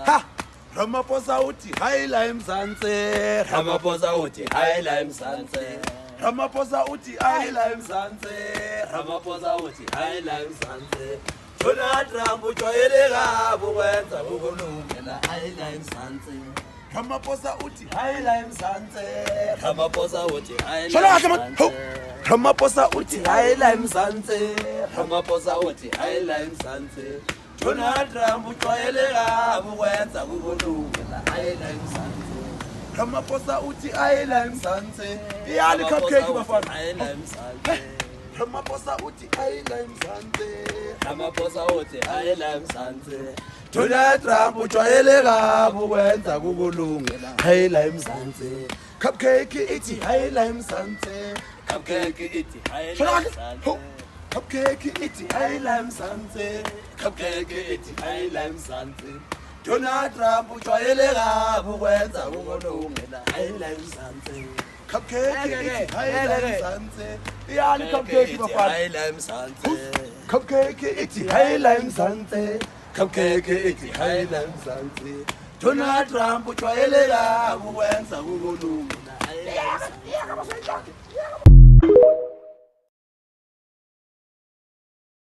Ha Ramaphosa uthi hayi la eMzansi Ramaphosa uthi hayi la eMzansi Ramaphosa uthi hayi la eMzansi Ramaphosa uthi hayi la eMzansi Donald Trump ujwayeleka ukwenza ukulungela hayi la eMzansi Ramaphosa uthi hayi la eMzansi Ramaphosa uthi hayi Sholo la kahle man ho Ramaphosa uthi hayi la eMzansi Ramaphosa uthi hayi la eMzansi Donald Trump ujwayeleka ukwenza ukulungela hayi la eMzansi Ramaphosa uthi hayi la eMzansi iyali cupcake bafana hayi la eMzansi Ramaphosa uthi hayi la eMzansi Ramaphosa uthi hayi la eMzansi Donald Trump ujwayeleka ukwenza ukulungela hayi la eMzansi cupcake ithi hayi la eMzansi Cupcake ithi hayi Sholo la kahle eMzansi ho cupcake ithi hayi la eMzansi Cupcake ithi hayi la eMzansi Donald Trump ujwayeleka ukwenza ukulungela hayi la eMzansi cupcake ithi hayi la eMzansi iyali cupcake bafana hayi la eMzansi cupcake ithi hayi la eMzansi cupcake ithi hayi la eMzansi Donald Trump ujwayeleka ukwenza ukulungela hayi la eMzansi